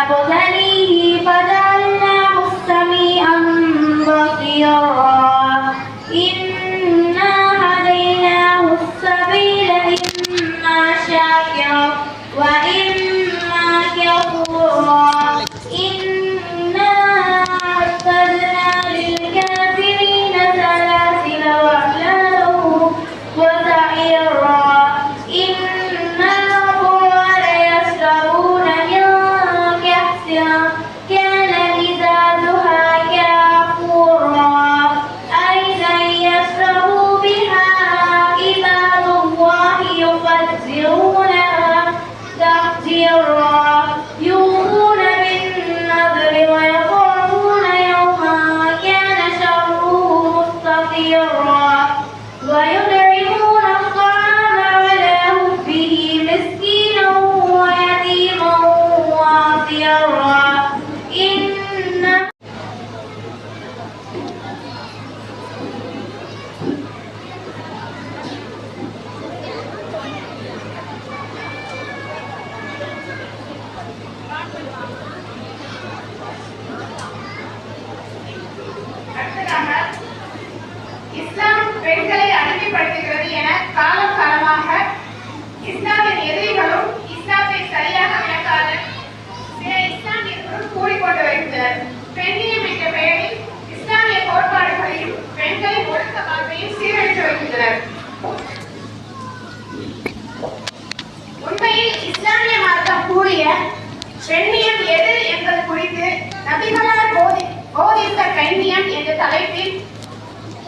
نبتليه فجعلناه سميعا بصيرا إنا هديناه السبيل إما شاكرا وإما كفورا إنا أعتدنا للكافرين سلاسل وأغلالا وسعيرا إن الأبرار يشربون من كأس كان مزاجها كافورا أيضا يشربوا بها عباد الله يفجرونها تفجيرا يوفون بالنذر ويخافون يوما كان شره مستطيرا ويطعمون الطعام على حبه مسكينا ويتيما واسيرا இஸ்லாம் பெண்களை அடிமைப்படுத்துகிறது என காலம் காலமாக இஸ்லாமின் எதிரிகளும் இஸ்லாத்தை சரியாக விளக்காத சில இஸ்லாமியர்களும் கூறிக்கொண்டு வருகின்றனர். பெண்ணியம் என்ற பெயரில் இஸ்லாமிய கோட்பாடுகளையும் பெண்களின் ஒழுக்க வாழ்க்கையும் சீரழித்து வருகின்றனர். உண்மையில் இஸ்லாமிய மார்க்கம் கூறிய பெண்ணியம் எது என்பது குறித்து நபிகளால் போதித்த பெண்ணியம் என்ற தலைப்பில்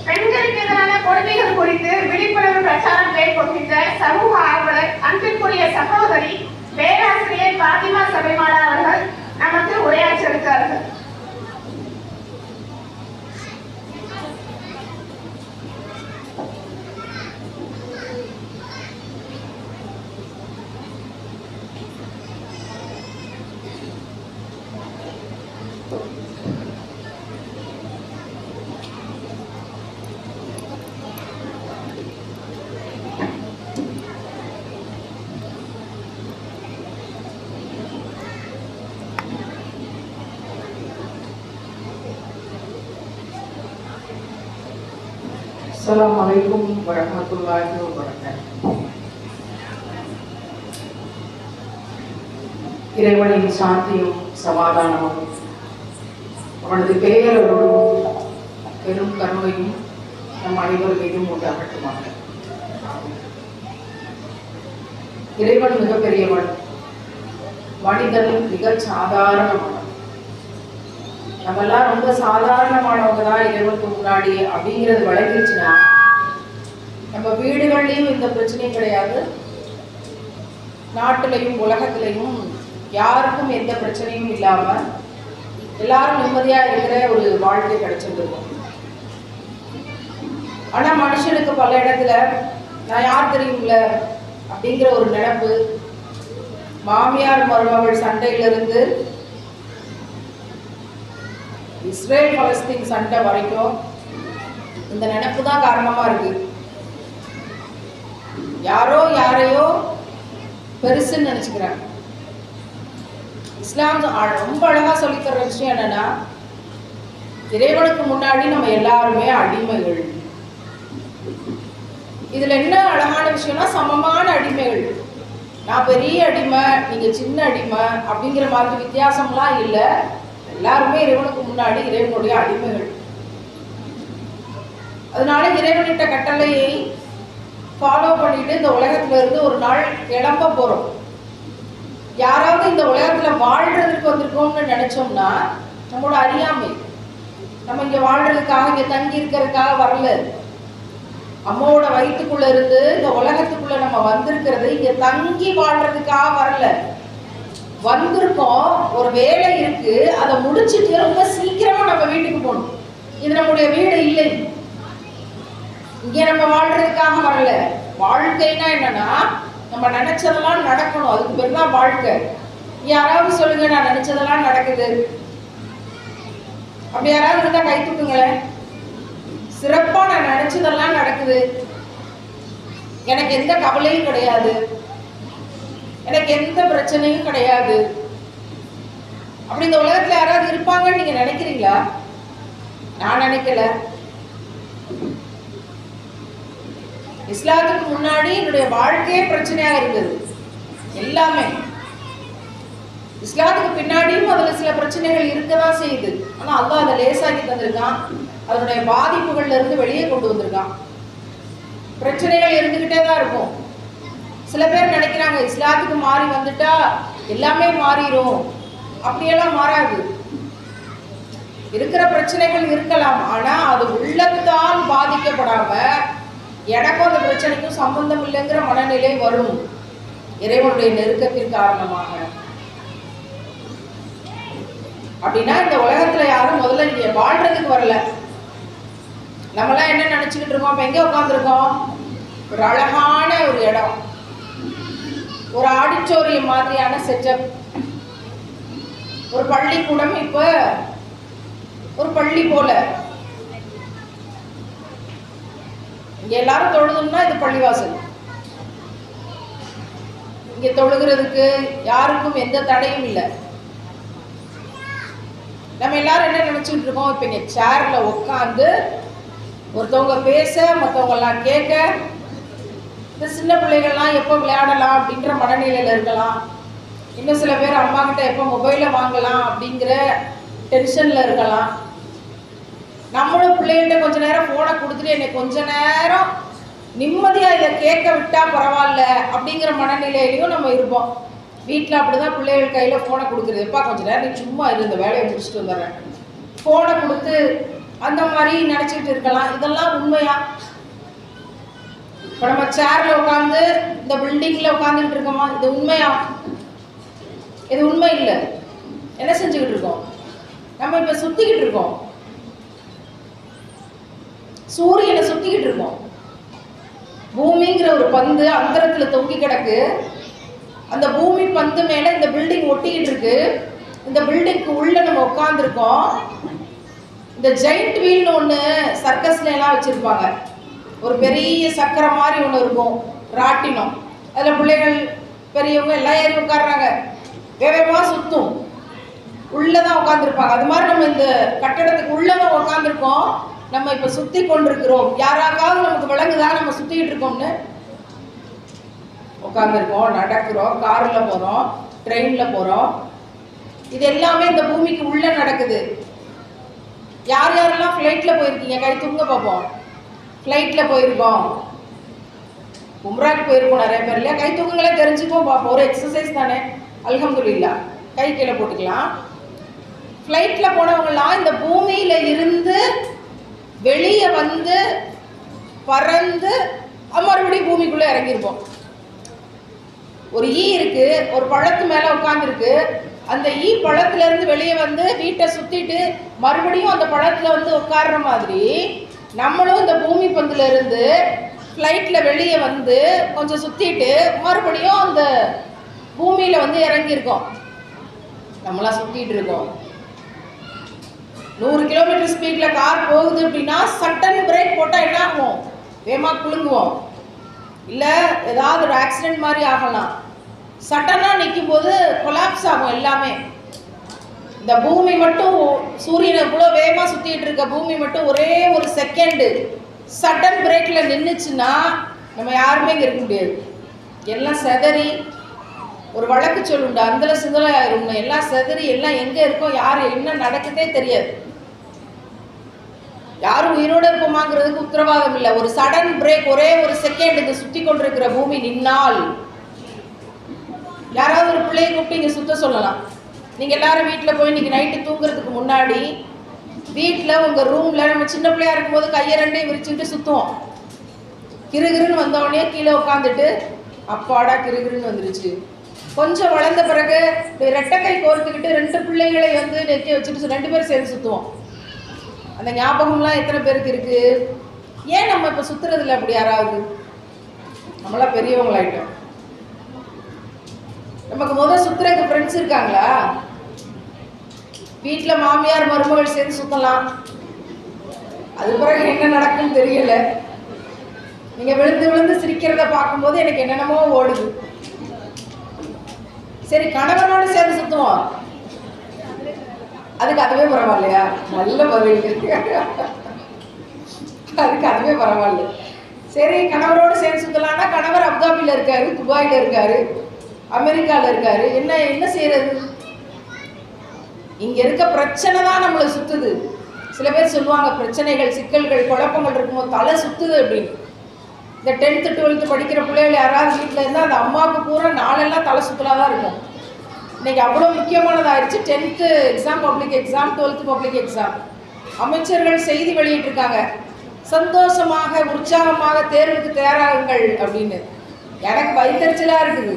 பெண்களுக்கு எதிரான கொடுமைகள் குறித்து விழிப்புணர்வு பிரச்சாரம் மேற்கொள்கின்ற சமூக ஆர்வலர் அன்பிற்குரிய சகோதரி பேராசிரியர் பாத்திமா சபைமாலா அவர்கள் நமக்கு உரையாற்றியிருக்கிறார்கள். Assalamualaikum warahmatullahi wabarakatuh. இறைவனின் சாந்தியும் சமாதானமும் அவனது பெயரோடும் பெரும் கருணையும் நம் அனைவர் மீதும் உண்டாகட்டுமாக. இறைவன் மிகப்பெரியவன், மனிதன் மிக சாதாரணமானவன். நம்மெல்லாம் ரொம்ப சாதாரணமானவங்க தான் இறைவனுக்கு முன்னாடி அப்படிங்கிறது வழங்கிடுச்சுன்னா நம்ம வீடுகள்லையும் இந்த பிரச்சனையும் கிடையாது, நாட்டிலையும் உலகத்திலையும் யாருக்கும் எந்த பிரச்சனையும் இல்லாம எல்லாரும் நிம்மதியா இருக்கிற ஒரு வாழ்க்கை கிடைச்சிருக்கும். ஆனா மனுஷனுக்கு பல இடத்துல நான் யார் தெரியும்ல அப்படிங்கிற ஒரு நினைப்பு, மாமியார் மருமகள் சண்டையிலிருந்து இஸ்ரேல் பலஸ்தீன் சண்டை வரைக்கும் இந்த நினைப்பு தான் காரணமா இருக்கு. யாரோ யாரையோ பெருசுன்னு நினைச்சுக்கிறாங்க. இஸ்லாம் ரொம்ப அழகா சொல்லித்தர விஷயம் என்னன்னா, இறைவனுக்கு முன்னாடி நம்ம எல்லாருமே அடிமைகள். இதுல என்ன அழகான விஷயம்னா, சமமான அடிமைகள். நான் பெரிய அடிமை, நீங்க சின்ன அடிமை அப்படிங்கிற மாதிரி வித்தியாசம்லாம் இல்லை. எல்லாருமே இறைவனுக்கு முன்னாடி இறைவனுடைய அடிமைகள். அதனால இறைவனிட்ட கட்டளையை ஃபாலோ பண்ணிட்டு இந்த உலகத்துல இருந்து ஒரு நாள் கிளம்ப போறோம். யாராவது இந்த உலகத்துல வாழ்றதுக்கு வந்திருக்கோம்னு நினைச்சோம்னா நம்மளோட அறியாமை. நம்ம இங்க வாழ்றதுக்காக, இங்க தங்கி இருக்கிறதுக்காக வரல. அம்மாவோட வயிற்றுக்குள்ள இருந்து இந்த உலகத்துக்குள்ள நம்ம வந்திருக்கிறது இங்க தங்கி வாழ்றதுக்காக வரல. வந்திருக்கோம், ஒரு வேலை இருக்கு, அதை முடிச்சுட்டு ரொம்ப சீக்கிரமா நம்ம வீட்டுக்கு போகணும். இது நம்முடைய வீடு இல்லை. இங்க நம்ம வாழ்றதுக்காக வரல. வாழ்க்கைன்னா என்னன்னா, நம்ம நினைச்சதெல்லாம் நடக்கணும், அதுக்கு பேர் தான் வாழ்க்கை. யாராவது சொல்லுங்க, நான் நினைச்சதெல்லாம் நடக்குது. அப்படி யாராவது இருந்தா கை தூக்குங்களேன். சிறப்பா நான் நினைச்சதெல்லாம் நடக்குது, எனக்கு எந்த கவலையும் கிடையாது, எனக்கு எந்த பிரச்சனையும் கிடையாது, அப்படி இந்த உலகத்துல யாராவது இருப்பாங்கன்னு நீங்க நினைக்கிறீங்களா? நான் நினைக்கல. இஸ்லாத்துக்கு முன்னாடி என்னுடைய வாழ்க்கையே பிரச்சனையாக இருந்தது எல்லாமே. இஸ்லாத்துக்கு பின்னாடியும் அதுல சில பிரச்சனைகள் இருக்கதான் செய்யுது. ஆனா அல்லாஹ் அதை லேசாக்கி தந்திருக்கான். அதனுடைய பாதிப்புகள்ல இருந்து வெளியே கொண்டு வந்திருக்கான். பிரச்சனைகள் இருந்துகிட்டே தான் இருக்கும். சில பேர் நினைக்கிறாங்க இஸ்லாத்துக்கு மாறி வந்துட்டா எல்லாமே மாறிடும். அப்படியெல்லாம் மாறாது. இருக்கிற பிரச்சனைகள் இருக்கலாம், ஆனா அது உள்ளத்தால் பாதிக்கப்படாம எனக்கும் அந்த பிரச்சனைக்கும் சம்பந்தம் இல்லைங்கிற மனநிலை வரும் இறைவனுடைய நெருக்கத்தின் காரணமாக. அப்படின்னா இந்த உலகத்துல யாரும் முதல்ல இங்க வாழ்றதுக்கு வரல. நம்மளாம் என்ன நினைச்சுக்கிட்டு இருக்கோம்? இப்ப எங்க உட்காந்துருக்கோம்? ஒரு அழகான ஒரு இடம், ஒரு ஆடிட்டோரியம் மாதிரியான செட்டப், ஒரு பள்ளிக்கூடம். இப்ப ஒரு பள்ளி போல இங்க எல்லாரும் தொழுதுன்னா இது பள்ளிவாசல். இங்க தொழுகிறதுக்கு யாருக்கும் எந்த தடையும் இல்லை. நம்ம எல்லாரும் என்ன நினைச்சுட்டு இருக்கோம்? இப்ப இங்க சேர்ல உட்காந்து ஒருத்தவங்க பேச மற்றவங்க எல்லாம் கேட்க, இந்த சின்ன பிள்ளைகள்லாம் எப்போ விளையாடலாம் அப்படின்ற மனநிலையில இருக்கலாம். இன்னும் சில பேர் அம்மா கிட்ட எப்போ மொபைலை வாங்கலாம் அப்படிங்கிற டென்ஷன்ல இருக்கலாம். நம்மளும் பிள்ளைகிட்ட கொஞ்ச நேரம் போனை கொடுத்துட்டு என்னை கொஞ்ச நேரம் நிம்மதியா இதை கேட்க விட்டா பரவாயில்ல அப்படிங்கிற மனநிலையிலையும் நம்ம இருப்போம். வீட்டில் அப்படிதான் பிள்ளைகள் கையில போனை கொடுக்குறது. எப்பா கொஞ்ச நேரம் நீ சும்மா இரு, இந்த வேலையை முடிச்சுட்டு வந்துடுறேன், போனை கொடுத்து அந்த மாதிரி நினைச்சிட்டு இருக்கலாம். இதெல்லாம் உண்மையா? இப்ப நம்ம சேர்ல உட்காந்து இந்த பில்டிங்ல உட்காந்துட்டு இருக்கோமா? இது உண்மையா? இது உண்மை இல்லை. என்ன செஞ்சுக்கிட்டு இருக்கோம்? நம்ம இப்ப சுத்திக்கிட்டு இருக்கோம், சூரியனை சுத்திக்கிட்டு இருக்கோம். பூமிங்கிற ஒரு பந்து அந்தரத்துல தொங்கி கிடக்கு. அந்த பூமி பந்து மேல இந்த பில்டிங் ஒட்டிக்கிட்டு இருக்கு. இந்த பில்டிங்க்கு உள்ள நம்ம உட்கார்ந்துருக்கோம். இந்த ஜெயிண்ட் வீல்னு ஒன்று சர்க்கஸ்ல எல்லாம் வச்சிருப்பாங்க. ஒரு பெரிய சக்கரை மாதிரி ஒன்று இருக்கும், ராட்டினம். அதில் பிள்ளைகள் பெரியவங்க எல்லாம் ஏறி உட்காடுறாங்க. வேகமாக சுற்றும். உள்ளதான் உட்காந்துருப்பாங்க. அது மாதிரி நம்ம இந்த கட்டடத்துக்கு உள்ளதான் உட்காந்துருக்கோம். நம்ம இப்போ சுற்றி கொண்டிருக்கிறோம். யாராக்காவது நமக்கு விளங்குதா நம்ம சுற்றிக்கிட்டு இருக்கோம்னு? உட்காந்துருக்கோம், நடக்கிறோம், காரில் போகிறோம், ட்ரெயினில் போகிறோம். இது எல்லாமே இந்த பூமிக்கு உள்ள நடக்குது. யார் யாரெல்லாம் ஃப்ளைட்டில் போயிருக்கீங்க? கை தூங்க பார்ப்போம். ஃப்ளைட்டில் போயிருக்கோம், உம்ராக்கு போயிருக்கோம் நிறைய பேர் இல்லையா? கை தூக்குங்களே தெரிஞ்சுக்கோ பார்ப்போம். ஒரு எக்ஸசைஸ் தானே, அல்ஹம்துலில்லாஹ். கை கீழே போட்டுக்கலாம். ஃப்ளைட்டில் போனவங்கலாம் இந்த பூமியில இருந்து வெளியே வந்து பறந்து மறுபடியும் பூமிக்குள்ளே இறங்கியிருப்போம். ஒரு ஈ இருக்கு, ஒரு பழத்து மேலே உட்காந்துருக்கு. அந்த ஈ பழத்துல இருந்து வெளியே வந்து வீட்டை சுத்திட்டு மறுபடியும் அந்த பழத்துல வந்து உட்கார்ற மாதிரி நம்மளும் இந்த பூமி பந்துல இருந்து ஃப்ளைட்ல வெளியே வந்து கொஞ்சம் சுத்திட்டு மறுபடியும் அந்த பூமியில வந்து இறங்கியிருக்கோம். நம்மளாம் சுத்திட்டு இருக்கோம். 100 கிலோமீட்டர் ஸ்பீட்ல கார் போகுது அப்படின்னா சட்டன் பிரேக் போட்டா என்ன ஆகும்? வேகமா குலுங்குவோம். இல்ல ஏதாவது ஒரு ஆக்சிடென்ட் மாதிரி ஆகலாம். சட்டனா நிற்கும் போது கொலாப்ஸ் ஆகும் எல்லாமே. இந்த பூமி மட்டும், சூரியனை இவ்வளோ வேகமாக சுற்றிட்டு இருக்க பூமி மட்டும் ஒரே ஒரு செகண்டு சட்டன் பிரேக்கில் நின்றுச்சுன்னா நம்ம யாருமே இங்கே இருக்க முடியாது. எல்லாம் செதறி, ஒரு வழக்கு சொல்லுண்டு அந்தல சிந்தலை ஆயிரும்னு, எல்லாம் செதறி எல்லாம் எங்கே இருக்கோம், யார் என்ன நடக்குதே தெரியாது. யாரும் உயிரோடு இருப்போமாங்கிறதுக்கு உத்தரவாதம் இல்லை. ஒரு சடன் பிரேக், ஒரே ஒரு செகண்ட் இந்த சுற்றி கொண்டிருக்கிற பூமி நின்னால் யாராவது ஒரு பிள்ளையை கூப்பிட்டு இங்கே சுத்த சொல்லலாம். நீங்கள் எல்லாரும் வீட்டில் போய் இன்றைக்கி நைட்டு தூங்குறதுக்கு முன்னாடி வீட்டில் உங்கள் ரூமில் நம்ம சின்ன பிள்ளையா இருக்கும்போது கையை ரெண்டையும் விரிச்சுக்கிட்டு சுற்றுவோம். கிருகிருன்னு வந்தவொடனே கீழே உட்காந்துட்டு அப்பாடா கிருகிருன்னு வந்துருச்சு. கொஞ்சம் வளர்ந்த பிறகு ரெட்டைக்கை கோர்த்துக்கிட்டு 2 பிள்ளைகளை வந்து நெத்தி வச்சுட்டு 2 பேரும் சேர்ந்து சுற்றுவோம். அந்த ஞாபகம்லாம் எத்தனை பேருக்கு இருக்குது? ஏன் நம்ம இப்போ சுற்றுறதில்ல? அப்படி யாராவது? நம்மளாம் பெரியவங்களாயிட்டோம். நமக்கு முதல் சுற்றுறதுக்கு ஃப்ரெண்ட்ஸ் இருக்காங்களா? வீட்டில் மாமியார் மருமகள் சேர்ந்து சுற்றலாம். அது பிறகு என்ன நடக்குன்னு தெரியல. நீங்கள் விழுந்து விழுந்து சிரிக்கிறத பார்க்கும்போது எனக்கு என்னென்னமோ ஓடுது. சரி, கணவனோடு சேர்ந்து சுற்றுவோம். அதுக்கு அதுவே பரவாயில்லையா? நல்ல பதில். அதுக்கு அதுவே பரவாயில்ல. சரி, கணவரோடு சேர்ந்து சுற்றலான்னா கணவர் அபுதாபியில் இருக்காரு, துபாயில் இருக்காரு, அமெரிக்காவில் இருக்காரு. என்ன செய்யறது? இங்க இருக்க பிரச்சனை தான் நம்மளை சுத்துது. சில பேர் சொல்லுவாங்க, பிரச்சனைகள், சிக்கல்கள், குழப்பங்கள் இருக்கும்போது தலை சுத்துது அப்படின்னு. இந்த 10th 12th படிக்கிற பிள்ளைகள் யாராவது வீட்டில் இருந்தால் அந்த அம்மாவுக்கு பூரா நாளெல்லாம் தலை சுத்தலாக தான் இருக்கும். இன்னைக்கு அவ்வளோ முக்கியமானதாகிடுச்சு. 10th exam, public exam, 12th public exam. அமைச்சர்கள் செய்தி வெளியிட்டிருக்காங்க, சந்தோஷமாக உற்சாகமாக தேர்வுக்கு தயாராகுங்கள் அப்படின்னு. எனக்கு வைத்தறிச்சலாக இருக்குது.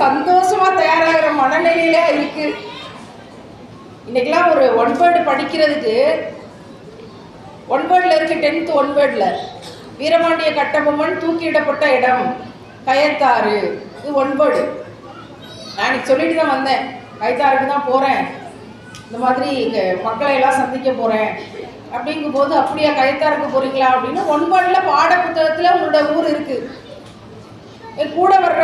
சந்தோஷமாக தயாராகிற மனநிலையில இருக்கு. இன்னைக்கெல்லாம் ஒரு 1 word படிக்கிறதுக்கு 1 wordல இருக்கு. 10th 1 wordல வீரபாண்டிய கட்டபொம்மன் தூக்கியிடப்பட்ட இடம் கயத்தாறு, இது 1 word. நான் இன்னைக்கு சொல்லிட்டு தான் வந்தேன், கயத்தாருக்கு தான் போகிறேன், இந்த மாதிரி மக்களை எல்லாம் சந்திக்க போகிறேன் அப்படிங்கும் போது, அப்படியா கயத்தாருக்கு போகிறீங்களா அப்படின்னு 1 wordல பாட புத்தகத்தில் உங்களோட ஊர் இருக்குது. என் கூட வர்ற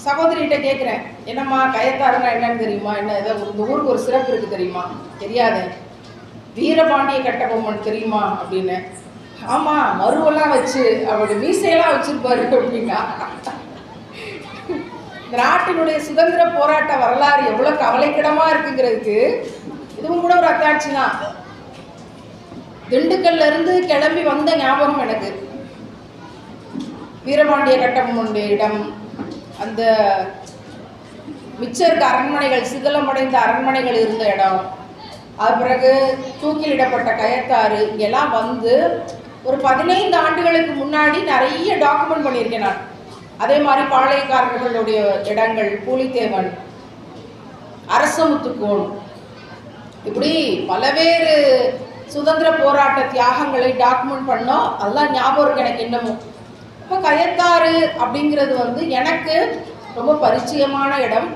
சகோதரிகிட்ட கேட்குறேன், என்னம்மா கயத்தாருன்னா என்னன்னு தெரியுமா? என்ன ஏதோ இந்த ஊருக்கு ஒரு சிறப்பு இருக்குது தெரியுமா? தெரியாது. வீரபாண்டிய கட்டபொம்மன் தெரியுமா அப்படின்னு. ஆமாம், மருவெல்லாம் வச்சு அவருடைய மீசையெல்லாம் வச்சுருப்பாரு அப்படின்னா. இந்த நாட்டினுடைய சுதந்திர போராட்ட வரலாறு எவ்வளோ கவலைக்கிடமாக இருக்குங்கிறதுக்கு இதுவும் கூட ஒரு அத்தாட்சி தான். திண்டுக்கல்ல இருந்து கிளம்பி வந்த ஞாபகம் எனக்கு. வீரபாண்டிய கட்டபொம்மனுடைய இடம், அந்த மிச்சம் இருக்க அரண்மனைகள், சிதலமடைந்த அரண்மனைகள் இருந்த இடம், அது பிறகு தூக்கிலிடப்பட்ட கயத்தாறு, இங்கெல்லாம் வந்து ஒரு 15 ஆண்டுகளுக்கு முன்னாடி நிறைய டாக்குமெண்ட் பண்ணியிருக்கேன் நான். அதே மாதிரி பாளையக்காரர்களுடைய இடங்கள், பூலித்தேவன், அரசமுத்துக்கோன், இப்படி பலவேறு சுதந்திர போராட்ட தியாகங்களை டாக்குமெண்ட் பண்ணோம். அதெல்லாம் ஞாபகம் இருக்கு எனக்கு இன்னமும். இப்போ கயத்தாறு அப்படிங்கிறது வந்து எனக்கு ரொம்ப பரிச்சயமான இடம்.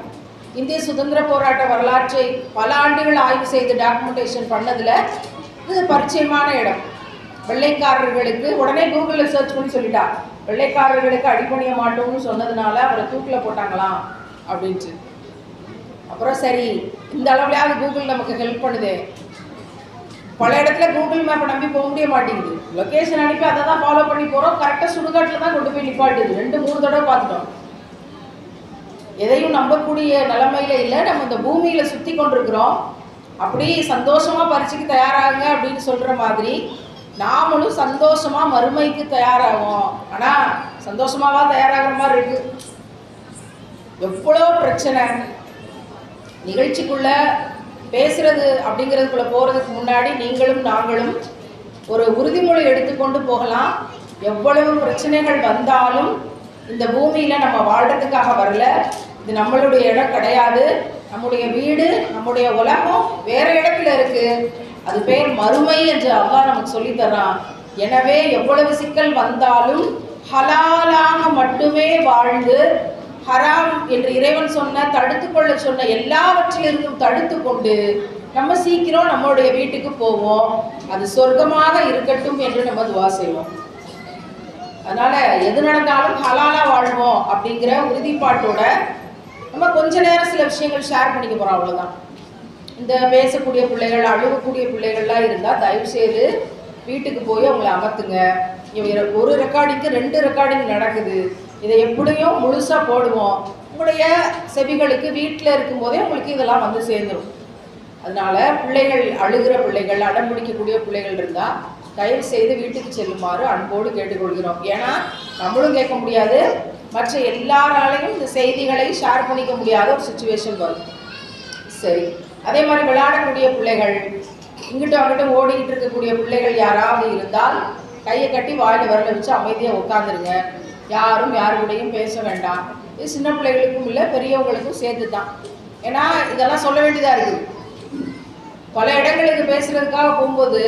இந்திய சுதந்திர போராட்ட வரலாற்றை பல ஆண்டுகள் ஆய்வு செய்து டாக்குமெண்டேஷன் பண்ணதில் இது பரிச்சயமான இடம். வெள்ளைக்காரர்களுக்கு உடனே கூகுளில் சர்ச் பண்ணி சொல்லிட்டா, வெள்ளைக்காரர்களுக்கு அடிபணிய மாட்டோம்னு சொன்னதுனால அவரை தூக்கில் போட்டாங்களாம் அப்படின்ட்டு. அப்புறம் சரி, இந்த அளவுலையாவது கூகுள் நமக்கு ஹெல்ப் பண்ணுது. பல இடத்துல கூகுள் மேப்பை நம்பி போக முடிய மாட்டேங்குது. லொக்கேஷன் அனுப்பி அதை தான் ஃபாலோ பண்ணி போகிறோம். கரெக்டாக சுடுகாட்டில் தான் கொண்டு போய் நிப்பாட்டுது. 2-3 தடவை பார்த்துட்டோம். எதையும் நம்பக்கூடிய நிலைமையில இல்லை. நம்ம இந்த பூமியில் சுற்றி கொண்டிருக்கிறோம். அப்படி சந்தோஷமாக பரீட்சைக்கு தயாராகுங்க அப்படின்னு சொல்கிற மாதிரி நாமளும் சந்தோஷமாக மறுமைக்கு தயாராகும். ஆனால் சந்தோஷமாவா தயாராகிற மாதிரி இருக்கு. எவ்வளோ பிரச்சனை. நிகழ்ச்சிக்குள்ள பேசுறது அப்படிங்கிறதுக்குள்ள போகிறதுக்கு முன்னாடி நீங்களும் நாங்களும் ஒரு உறுதிமொழி எடுத்துக்கொண்டு போகலாம். எவ்வளவு பிரச்சனைகள் வந்தாலும் இந்த பூமியில் நம்ம வாழ்கிறதுக்காக வரல. இது நம்மளுடைய இடம் கிடையாது. நம்முடைய வீடு, நம்முடைய உலகம் வேற இடத்துல இருக்கு. அது பேர் மறுமை என்று அல்லாஹ் நமக்கு சொல்லித்தரான். எனவே எவ்வளவு சிக்கல் வந்தாலும் ஹலாலாக மட்டுமே வாழ்ந்து, ஹராம் என்று இறைவன் சொன்ன, தடுத்து கொள்ள சொன்ன எல்லாவற்றிலிருந்தும் தடுத்து கொண்டு நம்ம சீக்கிரம் நம்மளுடைய வீட்டுக்கு போவோம். அது சொர்க்கமாக இருக்கட்டும் என்று நம்ம துவா செய்வோம். அதனால எது நடந்தாலும் ஹலாலா வாழ்வோம் அப்படிங்கிற உறுதிப்பாட்டோட நம்ம கொஞ்ச நேரம் சில விஷயங்கள் ஷேர் பண்ணிக்க போறோம். அவ்வளவுதான். இந்த பேசக்கூடிய பிள்ளைகள், அழுகக்கூடிய பிள்ளைகள்லாம் இருந்தால் தயவு செய்து வீட்டுக்கு போய் அவங்களை அமர்த்துங்க. ஒரு ரெக்கார்டிங்க்கு 2 ரெக்கார்டிங் நடக்குது. இதை எப்படியும் முழுசாக போடுவோம். உங்களுடைய செவிகளுக்கு வீட்டில் இருக்கும்போதே உங்களுக்கு இதெல்லாம் வந்து சேர்ந்துடும். அதனால பிள்ளைகள், அழுகிற பிள்ளைகள், அடம் பிடிக்கக்கூடிய பிள்ளைகள் இருந்தால் தயவு செய்து வீட்டுக்கு செல்லுமாறு அன்போடு கேட்டுக்கொள்கிறோம். ஏன்னா நம்மளும் கேட்க முடியாது, மற்ற எல்லாராலையும் இந்த செய்திகளை ஷேர் பண்ணிக்க முடியாத ஒரு சுச்சுவேஷன் வரும். சரி, அதே மாதிரி விளையாடக்கூடிய பிள்ளைகள், இங்கிட்டும் அங்கிட்டும் ஓடிக்கிட்டு இருக்கக்கூடிய பிள்ளைகள் யாராவது இருந்தால் கையை கட்டி வாயில் விரல வச்சு அமைதியாக உட்காந்துருங்க. யாரும் யாருக்கூடையும் பேச வேண்டாம். இது சின்ன பிள்ளைகளுக்கும் இல்லை, பெரியவங்களுக்கும் சேர்த்து தான். ஏன்னா இதெல்லாம் சொல்ல வேண்டியதாக இருக்குது. பல இடங்களுக்கு பேசுகிறதுக்காக போகும்போது